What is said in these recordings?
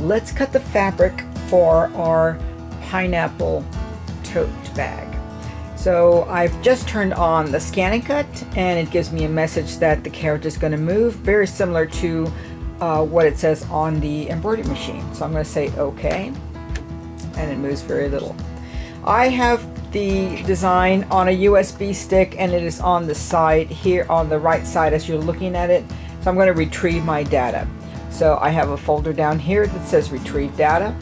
let's cut the fabric for our pineapple tote bag. So I've just turned on the ScanNCut, and it gives me a message that the character is going to move, very similar to what it says on the embroidery machine. So I'm going to say OK, and it moves very little. I have the design on a USB stick, and it is on the side here, on the right side as you're looking at it. So I'm going to retrieve my data. So I have a folder down here that says retrieve data,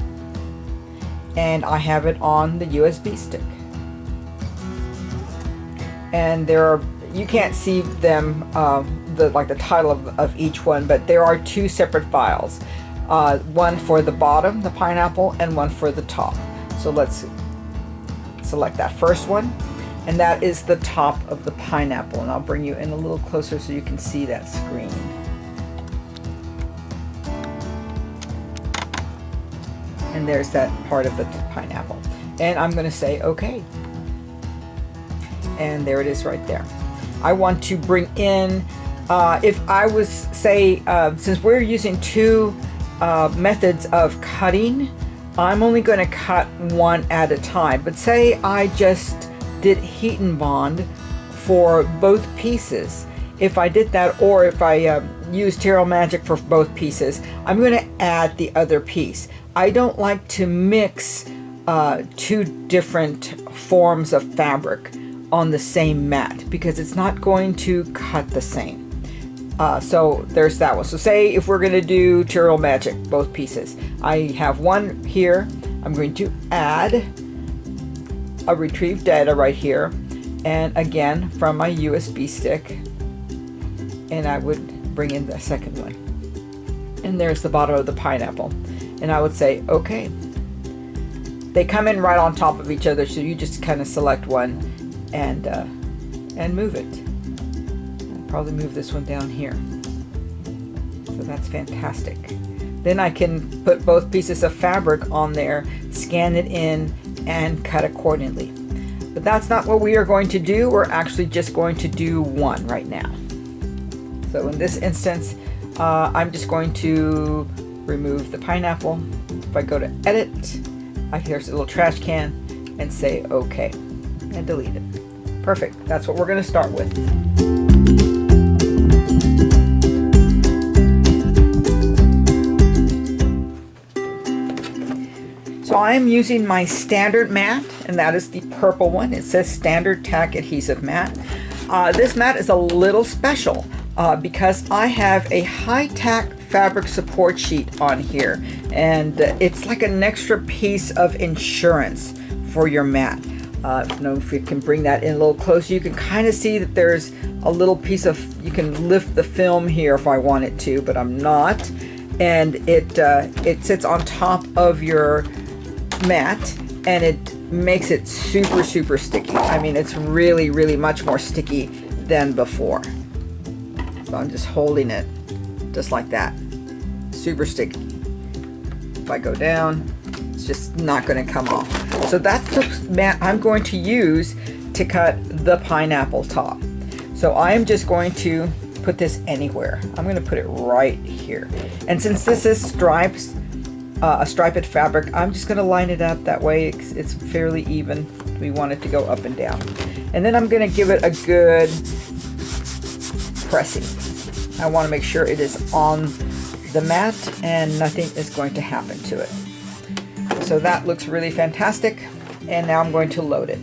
and I have it on the USB stick. And there are, you can't see them, the title of each one, but there are two separate files. One for the bottom, the pineapple, and one for the top. So let's select that first one, and that is the top of the pineapple. And I'll bring you in a little closer so you can see that screen. And there's that part of the pineapple. And I'm going to say OK. And there it is right there. I want to bring in, if I was, say, since we're using two methods of cutting, I'm only going to cut one at a time. But say I just did heat and bond for both pieces. If I did that, or if I use Tarot Magic for both pieces, I'm going to add the other piece. I don't like to mix two different forms of fabric on the same mat because it's not going to cut the same. So there's that one. So say if we're going to do Tarot Magic, both pieces, I have one here. I'm going to add a retrieve data right here, and again from my USB stick, and I would bring in the second one. And there's the bottom of the pineapple, and I would say OK. They come in right on top of each other, so you just kind of select one and move it. I'll probably move this one down here. So that's fantastic. Then I can put both pieces of fabric on there, scan it in, and cut accordingly. But that's not what we are going to do. We're actually just going to do one right now. So in this instance, I'm just going to remove the pineapple. If I go to edit, there's a little trash can, and say OK, and delete it. Perfect. That's what we're going to start with. So I'm using my standard mat, and that is the purple one. It says standard tack adhesive mat. This mat is a little special because I have a high tack fabric support sheet on here, and it's like an extra piece of insurance for your mat. I don't know if you can bring that in a little closer. You can kind of see that there's a little piece of, you can lift the film here if I wanted to, but I'm not. And it sits on top of your mat, and it makes it super, super sticky. I mean, it's really, really much more sticky than before. So I'm just holding it just like that. Super sticky. If I go down, it's just not going to come off. So that's the mat I'm going to use to cut the pineapple top. So I'm just going to put this anywhere. I'm going to put it right here. And since this is stripes, a striped fabric, I'm just going to line it up that way it's fairly even. We want it to go up and down. And then I'm going to give it a good pressing. I want to make sure it is on the mat and nothing is going to happen to it. So that looks really fantastic, and now I'm going to load it.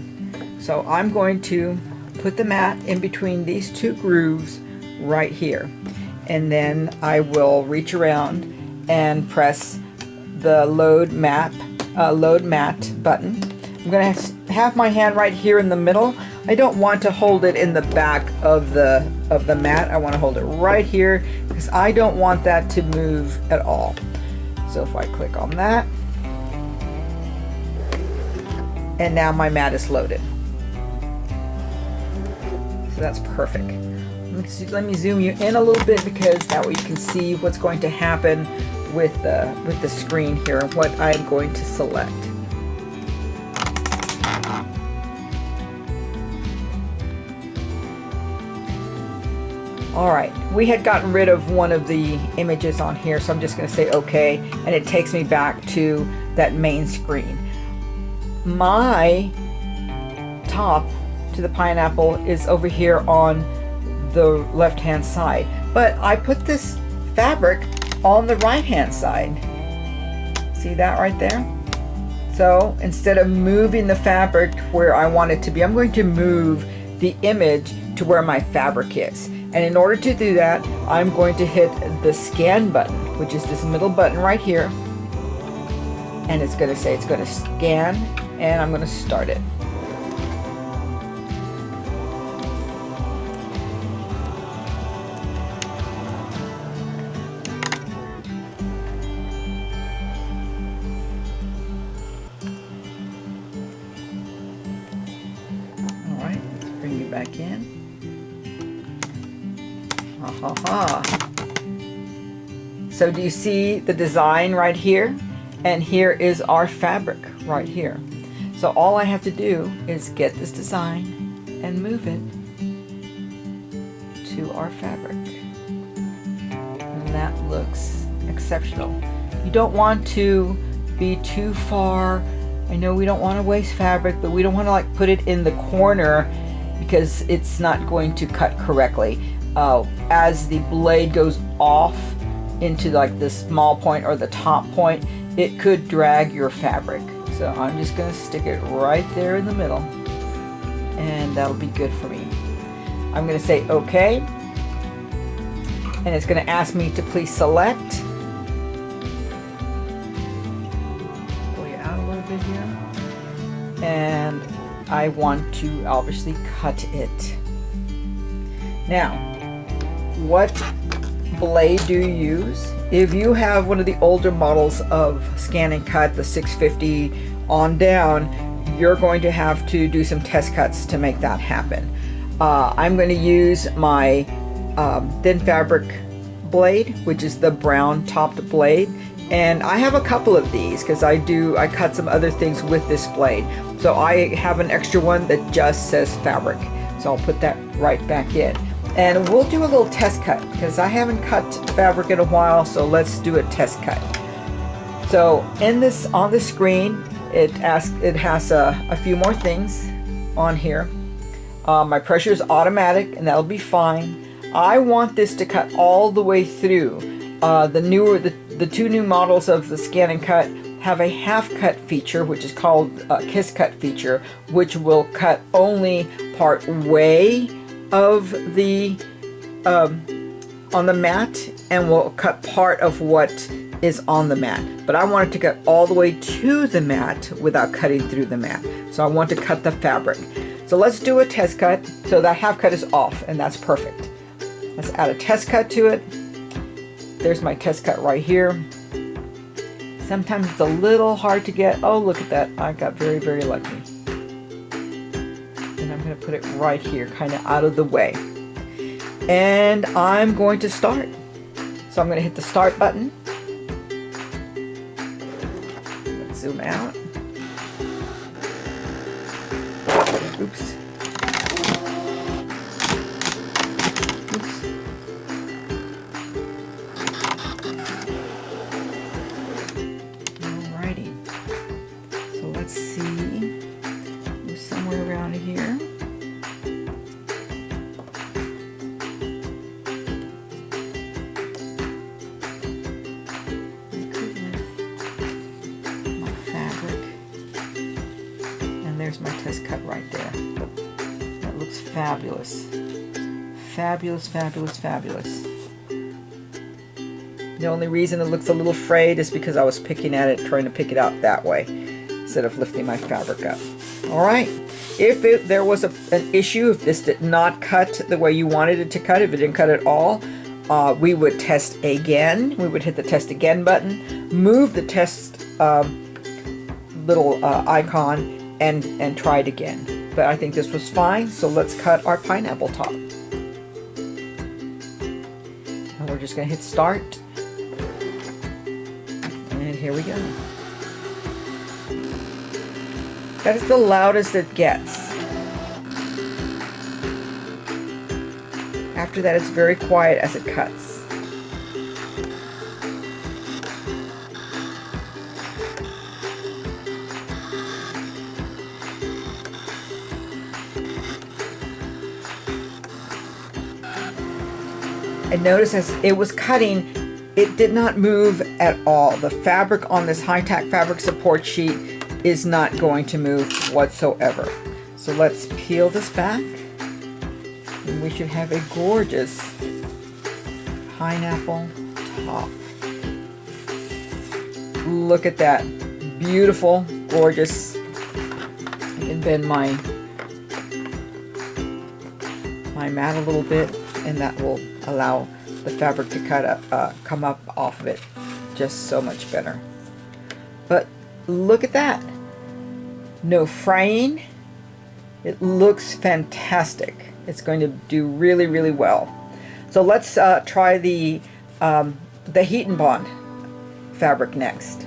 So I'm going to put the mat in between these two grooves right here, and then I will reach around and press the load mat button. I'm going to have my hand right here in the middle. I don't want to hold it in the back of the mat. I want to hold it right here because I don't want that to move at all. So if I click on that, and now my mat is loaded. So that's perfect. Let me zoom you in a little bit because that way you can see what's going to happen with the screen here and what I'm going to select. All right, we had gotten rid of one of the images on here, so I'm just going to say okay, and it takes me back to that main screen. My top to the pineapple is over here on the left hand side, but I put this fabric on the right hand side. See that right there? So instead of moving the fabric where I want it to be, I'm going to move the image to where my fabric is. And in order to do that, I'm going to hit the scan button, which is this middle button right here. And it's going to say it's going to scan, and I'm going to start it. All right, let's bring you back in. So do you see the design right here? And here is our fabric right here. So all I have to do is get this design and move it to our fabric. And that looks exceptional. You don't want to be too far. I know we don't want to waste fabric, but we don't want to like put it in the corner because it's not going to cut correctly. As the blade goes off into like the small point or the top point, it could drag your fabric. So I'm just going to stick it right there in the middle, and that'll be good for me. I'm going to say okay, and it's going to ask me to please select. Pull you out a little bit here, and I want to obviously cut it. Now, what blade do you use? If you have one of the older models of ScanNCut, the 650 on down, you're going to have to do some test cuts to make that happen. I'm going to use my thin fabric blade, which is the brown topped blade, and I have a couple of these because I cut some other things with this blade. So I have an extra one that just says fabric, so I'll put that right back in. And we'll do a little test cut because I haven't cut fabric in a while, so let's do a test cut. So on the screen, it has a few more things on here. My pressure is automatic, and that'll be fine. I want this to cut all the way through. The two new models of the ScanNCut have a half cut feature, which is called a kiss cut feature, which will cut only part way of the on the mat, and will cut part of what is on the mat. But I want it to cut all the way to the mat without cutting through the mat. So I want to cut the fabric. So let's do a test cut. So that half cut is off, and that's perfect. Let's add a test cut to it. There's my test cut right here. Sometimes it's a little hard to get. Oh, look at that. I got very, very lucky. And I'm going to put it right here, kind of out of the way. And I'm going to start. So I'm going to hit the start button. Let's zoom out. Oops. Alrighty. So let's see. Somewhere around here. There's my test cut right there. That looks fabulous. Fabulous, fabulous, fabulous. The only reason it looks a little frayed is because I was picking at it, trying to pick it out that way, instead of lifting my fabric up. Alright, if there was an issue, if this did not cut the way you wanted it to cut, if it didn't cut at all, we would test again. We would hit the test again button, move the test little icon, and try it again. But I think this was fine, so let's cut our pineapple top. And we're just going to hit start. And here we go. That is the loudest it gets. After that, it's very quiet as it cuts. And notice as it was cutting, it did not move at all. The fabric on this high-tack fabric support sheet is not going to move whatsoever. So let's peel this back, and we should have a gorgeous pineapple top. Look at that. Beautiful, gorgeous. I can bend my mat a little bit, and that will allow the fabric to come up off of it just so much better. But look at that. No fraying. It looks fantastic. It's going to do really, really well. So let's try the heat and bond fabric next.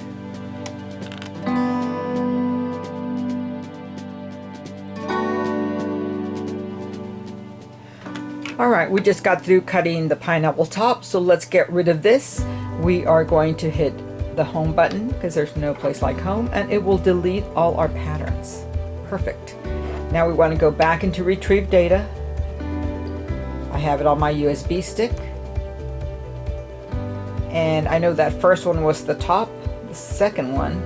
All right, we just got through cutting the pineapple top, so let's get rid of this. We are going to hit the home button because there's no place like home, and it will delete all our patterns. Perfect. Now we want to go back into retrieve data. I have it on my USB stick. And I know that first one was the top, the second one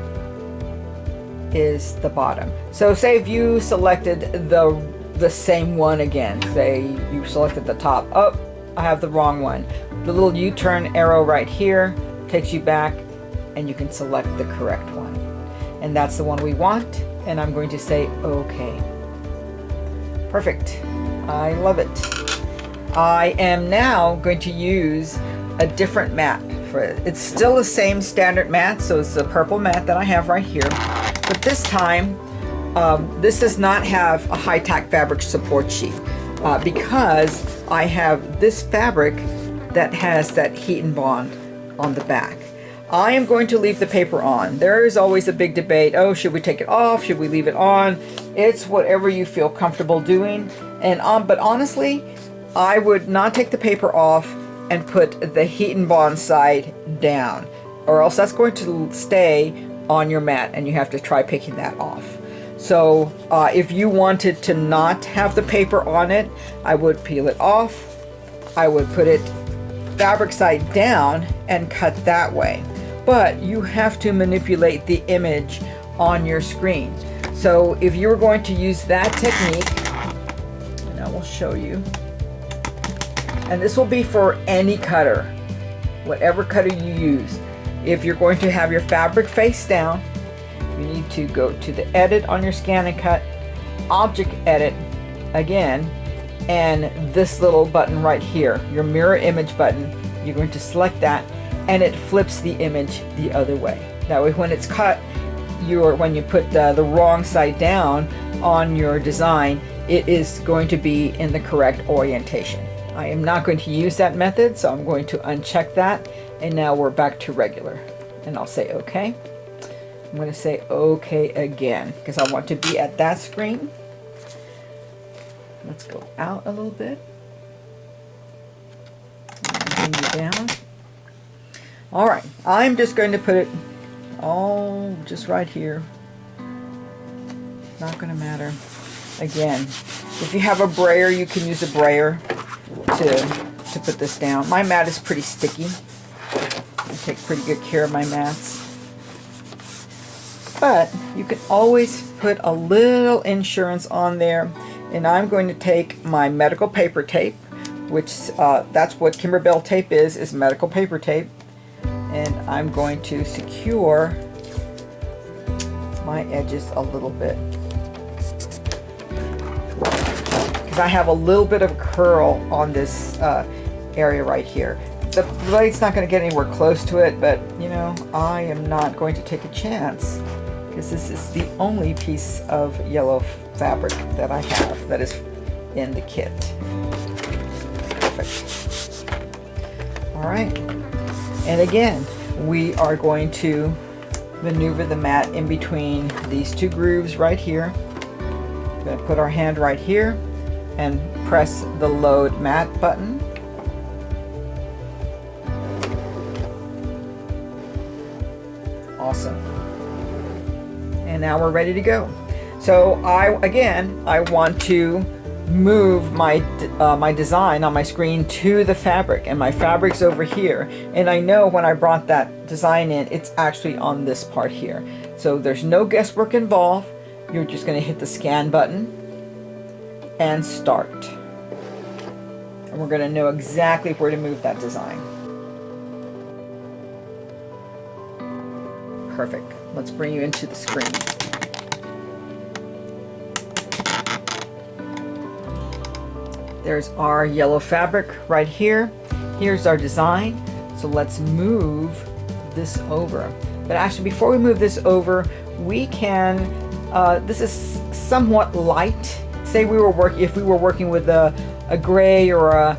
is the bottom. So say if you selected the same one again, say you selected the top. Oh, I have the wrong one. The little U-turn arrow right here takes you back and you can select the correct one. And that's the one we want, and I'm going to say okay. Perfect. I love it. I am now going to use a different mat for it. It's still the same standard mat, so it's the purple mat that I have right here. But this time, this does not have a high-tack fabric support sheet because I have this fabric that has that heat and bond on the back. I am going to leave the paper on. There is always a big debate. Oh, should we take it off? Should we leave it on? It's whatever you feel comfortable doing. But honestly, I would not take the paper off and put the heat and bond side down, or else that's going to stay on your mat and you have to try picking that off. So if you wanted to not have the paper on it, I would peel it off. I would put it fabric side down and cut that way. But you have to manipulate the image on your screen. So if you were going to use that technique, and I will show you, and this will be for any cutter, whatever cutter you use. If you're going to have your fabric face down, you need to go to the edit on your ScanNCut, object edit again, and this little button right here, your mirror image button, you're going to select that and it flips the image the other way. That way when it's cut, when you put the wrong side down on your design, it is going to be in the correct orientation. I am not going to use that method, so I'm going to uncheck that, and now we're back to regular. And I'll say okay. I'm going to say okay again because I want to be at that screen. Let's go out a little bit. Bring you down. All right, I'm just going to put it all just right here. Not going to matter. Again, if you have a brayer, you can use a brayer to put this down. My mat is pretty sticky. I take pretty good care of my mats. But you can always put a little insurance on there. And I'm going to take my medical paper tape, which that's what Kimberbell tape is medical paper tape. And I'm going to secure my edges a little bit. Because I have a little bit of curl on this area right here. The blade's not going to get anywhere close to it, but you know, I am not going to take a chance because this is the only piece of yellow fabric that I have that is in the kit. Perfect. All right. And again, we are going to maneuver the mat in between these two grooves right here. We're going to put our hand right here and press the load mat button. Awesome. And now we're ready to go. So I want to move my my design on my screen to the fabric, and my fabric's over here, and I know when I brought that design in, it's actually on this part here. So there's no guesswork involved. You're just going to hit the scan button and start, and we're going to know exactly where to move that design. Perfect. Let's bring you into the screen. There's our yellow fabric right here. Here's our design. So let's move this over. But actually, before we move this over, we can, this is somewhat light. Say if we were working with a gray or a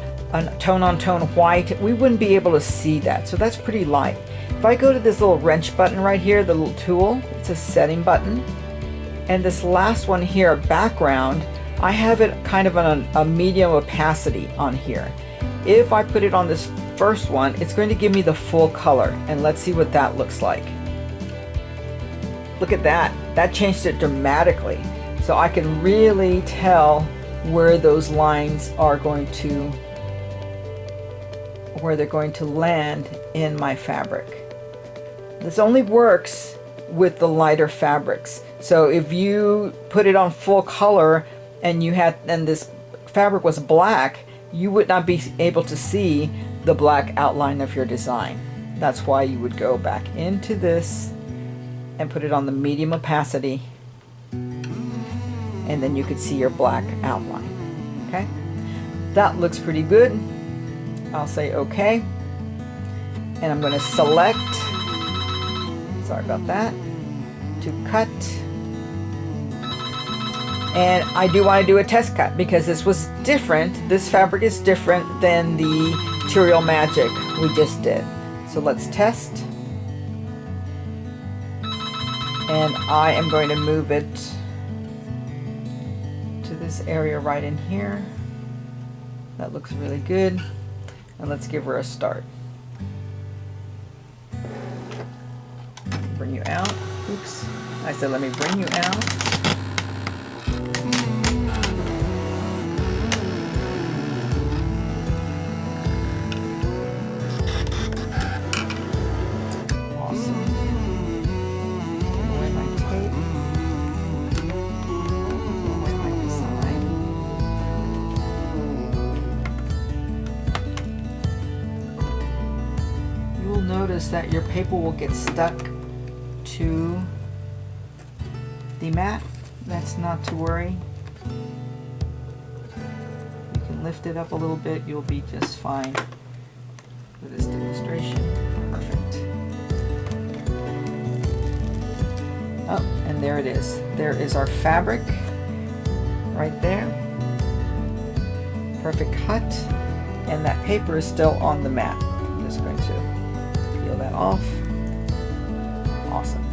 tone-on-tone white, we wouldn't be able to see that. So that's pretty light. If I go to this little wrench button right here, the little tool, it's a setting button. And this last one here, background, I have it kind of on a medium opacity on here. If I put it on this first one, it's going to give me the full color, and let's see what that looks like. Look at that. That changed it dramatically. So I can really tell where those lines are going to, where they're going to land in my fabric. This only works with the lighter fabrics. So if you put it on full color, and this fabric was black, you would not be able to see the black outline of your design. That's why you would go back into this and put it on the medium opacity, and then you could see your black outline. Okay, that looks pretty good. I'll say okay, and I'm going to select, sorry about that, to cut. And I do want to do a test cut because this was different. This fabric is different than the Material Magic we just did. So let's test. And I am going to move it to this area right in here. That looks really good. And let's give her a start. Bring you out. Oops. I said let me bring you out. Notice that your paper will get stuck to the mat. That's not to worry. You can lift it up a little bit. You'll be just fine with this demonstration. Perfect. Oh, and there it is. There is our fabric right there. Perfect cut. And that paper is still on the mat. I'm just going to peel that off. Awesome.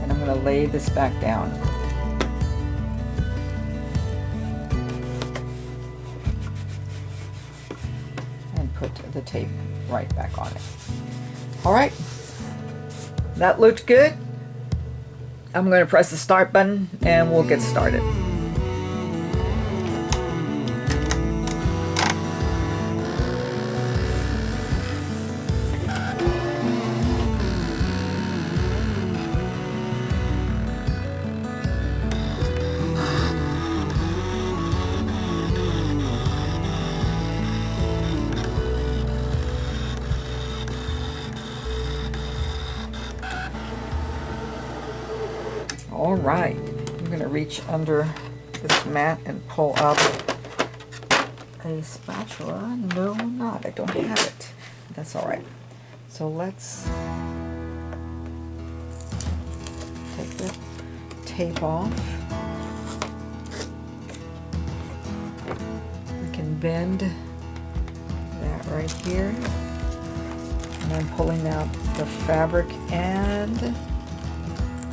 And I'm going to lay this back down. And put the tape right back on it. All right. That looked good. I'm going to press the start button and we'll get started. All right, I'm going to reach under this mat and pull up a spatula. No, I'm not. I don't have it. That's all right. So let's take the tape off. We can bend that right here. And I'm pulling out the fabric and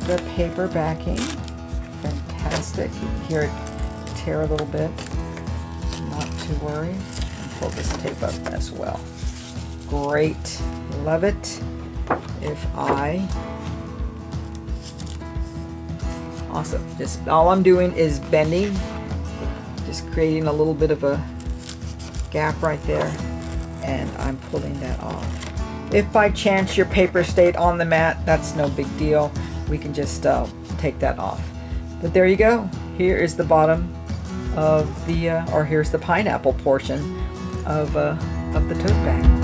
the paper backing. Fantastic. You can hear it tear a little bit. Not to worry. And pull this tape up as well. Great. Love it. If I Awesome. Just all I'm doing is bending, just creating a little bit of a gap right there, and I'm pulling that off. If by chance your paper stayed on the mat, that's no big deal. We can just take that off. But there you go. Here is the bottom of the, or here's the pineapple portion of the tote bag.